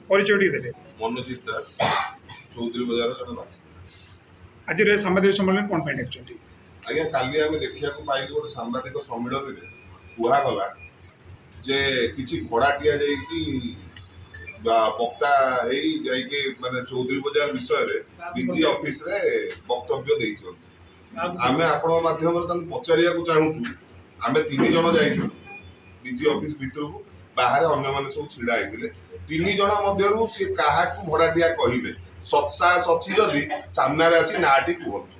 परिचय देते मनोजित दास चौधरी बजार जन बासी आज सांबादिक सम्मेलन कौन पे डाकछंती आज्ञा काली आम देखा पाइलु गोटे सांबादिक सम्मेलन में कहगला जे किसी भड़ाटिया वक्ता माने चौधरी बजार विषय डीजी ऑफिस रे वक्तव्य देइछन आमे आपण माध्यम पचारिया चाहूँ आम 3 जन जाइलु डीजी ऑफिस भितर को बाहर अन्य माने सब छिड़ा होते 3 जन मध्यरु से काहाकू भड़ाटिया कहले सत्सा सची जदि सामने आसी नाटी कहतु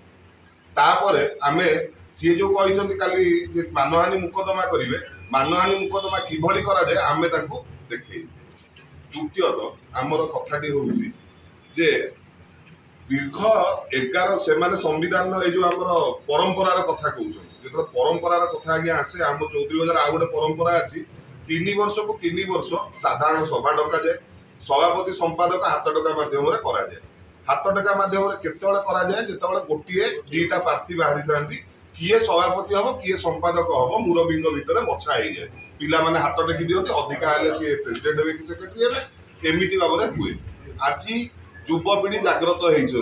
तापरे आमे सी जो कहते काली मानहानि मुकदमा करेंगे मानहानि मुकदमा किभली करा जाए आमे ताको देखे द्वितीयतः आमर कथाटी हूँ जे दीर्घ 11 से संविधान जो आम परंपरार कथा कहते जो परंपरार कथा आगे आसे आम चौधरी बजार आ गए परंपरा अच्छी 3 वर्ष को 3 वर्ष साधारण सभा डक जाए सभापति संपादक हाथ टका मध्यम हाथ टका मध्यम केतवे जो गोटे 2टा प्रार्थी बाहरी था किए सभापति हम किए संपादक हम मुरबी भितर बछा हो जाए पिला माने हाथ टेकी दिखते अधिका सी प्रेसिडेंट हे कि सेक्रेटरी हे एमती भाव में हुए आज युवपीढ़ी जाग्रत होती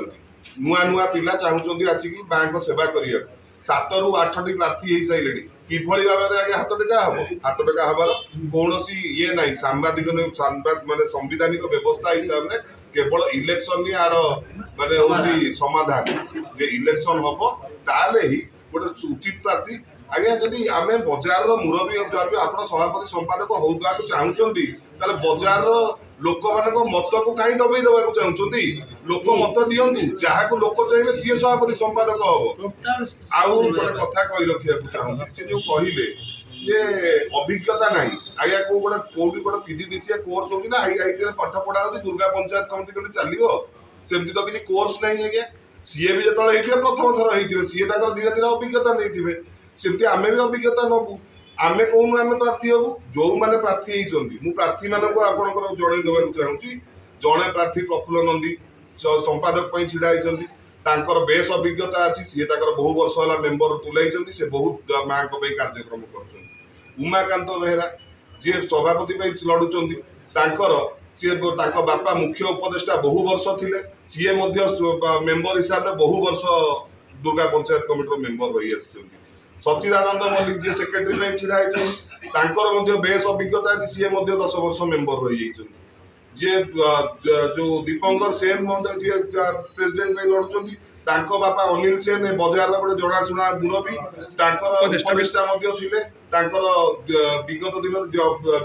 नुआ नुआ पिला चाहूँ आसिक बैंक सेवा करने 7 ରୁ 8टी प्रार्थी हो सारे किभली भाव में आगे हाथ टेका हम हाथ टेका हबार कौन ये ना सांबादिक माने संविधानिक व्यवस्था हिसाब से केवल इलेक्शन यार माने हूँ समाधान जे इलेक्शन हम ताले ही गोटे उचित प्रार्थी आज्ञा जदि आम बजार मुरबी आप सभापति संपादक होगा चाहूँगी बजार लोक मान मत को कहीं दबे देवा चाहते लोक मत दिंतु जहाँ लोक चाहिए सी सभापति संपादक हम आउ गोटे कथा कही रखा चाहूँगी सी जो कहले ये अभिज्ञता ना आज्ञा को गोटे कौटी गोटे पीजीडीसीए कोर्स हो आईआईटी पाठ पढ़ा हो दुर्गा पंचायत कमिटी कभी चलो सेमती तो किसी कोर्स ना आज्ञा सीए भी जो प्रथम थर होते सी धीरे धीरे अभिज्ञता नहीं सेमती आम भी अभिज्ञता नबू आमे कौन आम प्रार्थी हबू जो मैंने प्रार्थी होती प्रार्थी मानक आपंकर जड़े देवा चाहूँगी जड़े प्रार्थी प्रफुल्ल नंदी संपादक छिड़ा होती बेस अभिज्ञता अच्छी सी बहु वर्ष है मेम्बर तुलाई से बहुत माँ कार्यक्रम कर उमाकांत बेहरा जी सभापति लड़ुंर सी बापा मुख्य उपदेष्टा बहु वर्ष थे सी मेम्बर हिसाब से बहु वर्ष दुर्गा पंचायत कमिटी मेम्बर रही आस सच्चिदानंद मल्लिक जी सेक्रेटरी छिड़ा होती बेस अभिज्ञता अच्छी सी 10 वर्ष मेम्बर रही जे जो दीपंकर सेन जी प्रेसिडेंट लड़ुंट बापा अनिल सेन बजार गोटे जनाशुना मुरबी उपदेष्टा विगत दिन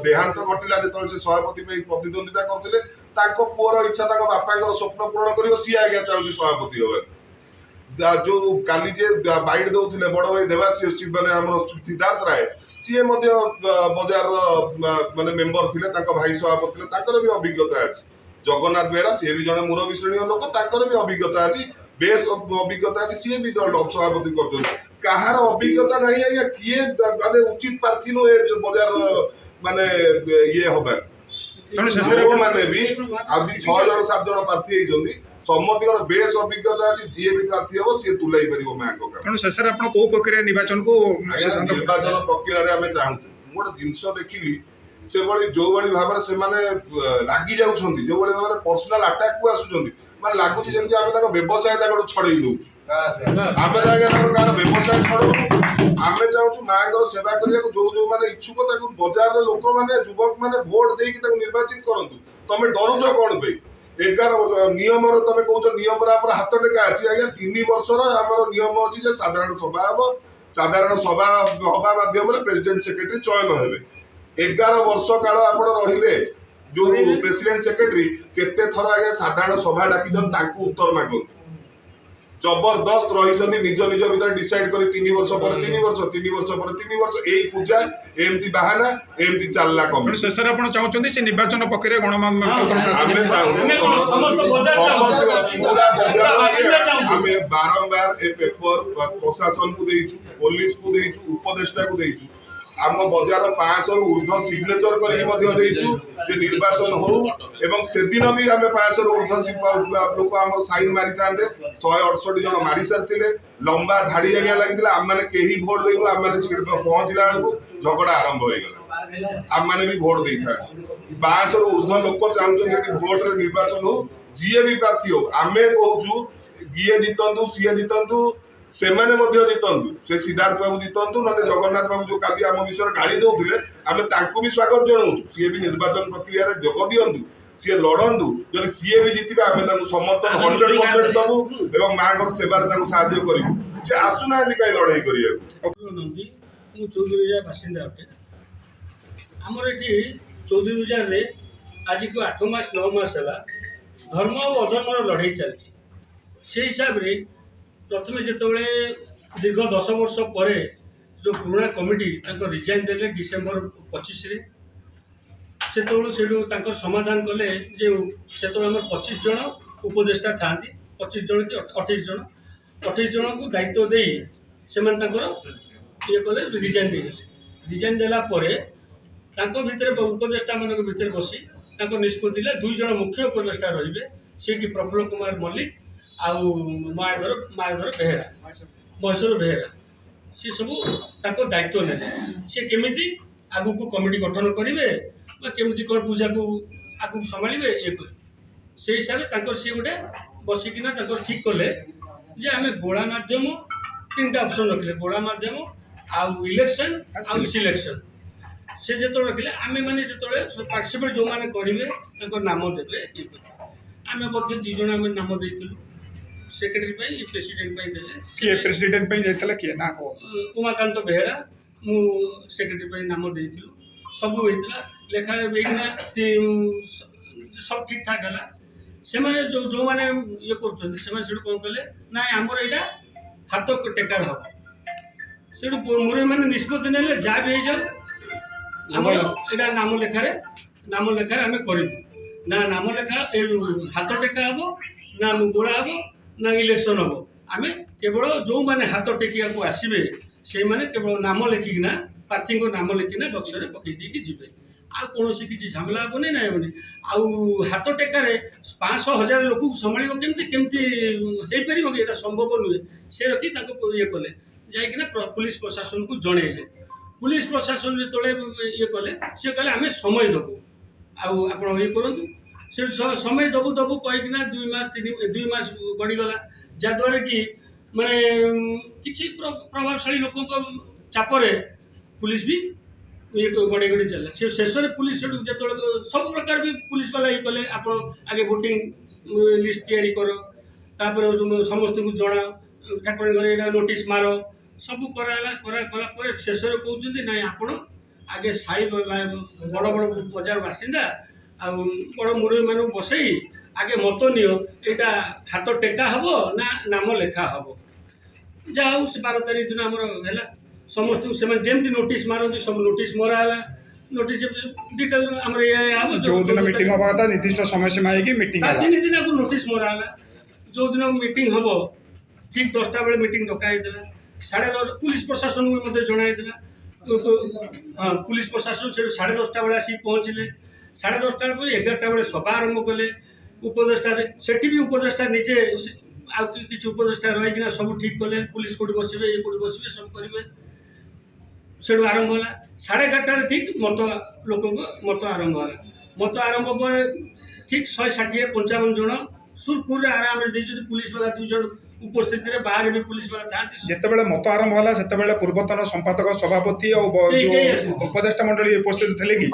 देहांत घटला जो से सभापति प्रतिद्वंदिता करते पुअर इच्छा बापा स्वप्न पूरण कर सी आज्ञा चाहूँ सभापति होगा जो काली जे बाइट दौले बड़ भाई देवाशीष मैंने सिद्धार्थ राय सी बजार माने मेम्बर थे भाई सभापति भी अभिज्ञता अच्छी जगन्नाथ बेहरा सी भी जन मुरबी श्रेणी लोक भी अभिज्ञता अच्छी बेस अभिज्ञता अच्छी सी भी सभापति कर अभिज्ञता ना आज्ञा किए माने उचित प्रार्थी नुहे बजार माने ये हवा मैंने भी आज 6 जन 7 जन प्रार्थी होती समस्त बेस अभिज्ञता अच्छी जी भी प्रार्थी हम सी तुलाई पार माँ को प्रक्रिया निर्वाचन को निर्वाचन प्रक्रिया आम चाहूँ गोटे जिनस देखिली से जो भाई भाव से लगी जाऊँ जो भाव में पर्सनाल अटैक को आसुँच मैं लगुच जमी आम व्यवसाय छड़े दौर आम व्यवसाय छड़ू आम चाहूँ माँ को सेवा करने जो जो मैंने इच्छुक बजार लोक मैंने युवक मैंने भोट देकी निर्वाचित करूँ तुम डरुच कौन पे 11 वर्ष नियम तुम कौच नियम हाथ टेका अच्छी आज्ञा 3 वर्षर आम नियम अच्छी साधारण सभा हम साधारण सभा हवा माध्यम प्रेसिडेंट सेक्रेटरी चयन हे 11 वर्ष काल आप रहिले जो प्रेसिडेंट सेक्रेटरी केते थर आज्ञा साधारण सभा डाकी उत्तर मागु जबरदस्त रही निज निज भर डिसाइड कर 3 वर्ष पर 3 वर्ष 3 वर्ष पर 3 वर्ष यही पूजा एमती बाहाना एमती चलला कम शेष आप चाहते से निर्वाचन प्रक्रिया बारंबार ए पेपर प्रशासन को देचु पुलिस को देचु उपदेष्टा को देचु आम बजार 500 रु ऊर्ध्व सिग्नेचर कर निर्वाचन हो एवं से दिन भी आम 500 रु ऊर्ध्व लोक आम साइन मारी था 168 जन मारी सारी लंबा धाड़ी आज्ञा लगी आम मैंने कहीं भोट देनु आम मैंने पहुंचला बेलू झगड़ा आरंभ हो गला आमने भी भोट दे था 52 रु ऊर्ध्व लोक चाहते भोट रे निर्वाचन हो जीए भी प्रार्थी हो आमे कहूँ किए जितंतु सीए जितंतु सेमाने मध्य जितंतु से सिद्धार्थ बाबू जितंतु ना जगन्नाथ बाबू जो काली आम विषय गाड़ी दौले आम तांकू भी स्वागत जनाऊँ सी भी निर्वाचन प्रक्रिया रे जोग दियंतु सी लड़ू जब सी भी जितबे आम समर्थन 100% दबू एवं माँ सेवार साहाय्य करूँ से आसुना कहीं लड़ाई नंदी मु चौधरी बजार बासिंदा अटे आमर ये चौधरी बजार रे आज को 8 मास 9 मास है धर्म और अधर्मर लड़ाई चलती से हिसाब रे प्रथम जिते दीर्घ 10 वर्ष पर जो पुराना कमिटी रिजाइन देले डिसेम्बर 25 रे से समाधान कले जे से 25 जन उपदेष्टा था 25 जन कि 28 जन 28 जन को दायित्व दे ये कले रिजाइन देला भितर उपदेष्टा मान भितर बसी निष्पत्ति 2 जन मुख्य उपदेष्टा रहिबे से कि प्रफुल्ल कुमार मल्लिक आउ मायाधर बेहेरा महेश्वर बेहेरा सी सब दायित्व ने सी केमी आगु को कमिटी गठन करेंगे केमी कौन पूजा को आगु संभाले ये से हिसाब से सी गोटे बसिकिना ठीक कले जे आम गोला माध्यम 3टा ऑप्शन रखिले गोला माध्यम आउ इलेक्शन आउ सिलेक्शन से जो रखिले आम मैंने जो पार्टिसिपेट जो मैंने करेंगे नाम देवे ये आम 2 जन आम नाम देलु सेक्रेटरी प्रेसिडेंट प्रेसिडेंट जाइए किए ना कह उमाकांत बेहेरा मु सेक्रेटरी नाम देलु सब होता लेखा सब ठीक ठाक है से जो जो मैंने ये कर कौन कले ना आमर यहाँ हाथ टेकार हम से मुरई मैंने निष्पत्ति ने जहाँ भी आम यहाँ नाम लेखार आम करूँ ना नाम लेखा हाथ टेका हम ना गोड़ा हम ना इलेक्शन हम आम केवल जो मैंने हाथ टेकिया को आसवे से मैंने केवल नाम लेखिकिना प्रार्थी को नाम लेखिना बक्स में पकई देकी जीवे आ कौन किसी झमेला हेनी ना हेनी आउ हाथ टेकार 500,000 लोक संभाल केमती हो पार कि संभव नुहे से रखी ये कले जाइना पुलिस प्रशासन को जनइले पुलिस प्रशासन जो ये कले सी कहले आम समय देवु आप ये करूँ से समय दबु दबु कहीकिना 2 मास गड़ीगला जहाद्वारा कि माने किसी प्रभावशाली लोकों चापरे पुलिस भी ये गड़े गड़े चलला से शेष में पुलिस जो सब प्रकार भी पुलिस वाला ये कले आप आगे वोटिंग लिस्ट तैयारी कर समस्त को जना ठाकुर घर यहाँ नोटिस मार सब करा शेष में कहते ना आप आगे साई बड़ बड़ बजार बासिंदा आ बड़ मुरई मान बसई आगे मत नियो यहाँ हाथ टेका हम ना नाम लेखा हम जहाँ से 12 तारीख दिन आमर है समस्त से जमी नोटिस मारती सब नोटिस मराला नोटिस डिटेल आम जो दिन मीटिंग हवा था निर्दिष्ट समय सीमा है मीटिंग 3 दिन आगे नोटिस मराला जो दिन मीटिंग हम ठीक 10टा बेले मीटिंग डकाई 10:30 पुलिस प्रशासन को जनाई हाँ पुलिस प्रशासन से 10:30 बेले आसिक पहुँचले 10:30 बेले 11टा बेले सभा आरंभ कले उपदेष्टा सेठी भी उपदेष्टा निजे आ कि उपदेष्टा रहीकिना सब ठीक कले पुलिस कोटी बसवे ये कोटी बसवे सब करेंगे से आरंभ है 11:30 ठीक मत लोक मत आरंभ है मत आरंभ पर ठीक 160-55 जन सुरखुर आराम पुलिस वाला 2 जन उपस्थित बाहर भी पुलिस वाला था जिते मत आरंभ है से पूर्वतन संपादक सभापति और उपदेष्टा मंडली उपस्थित थे कि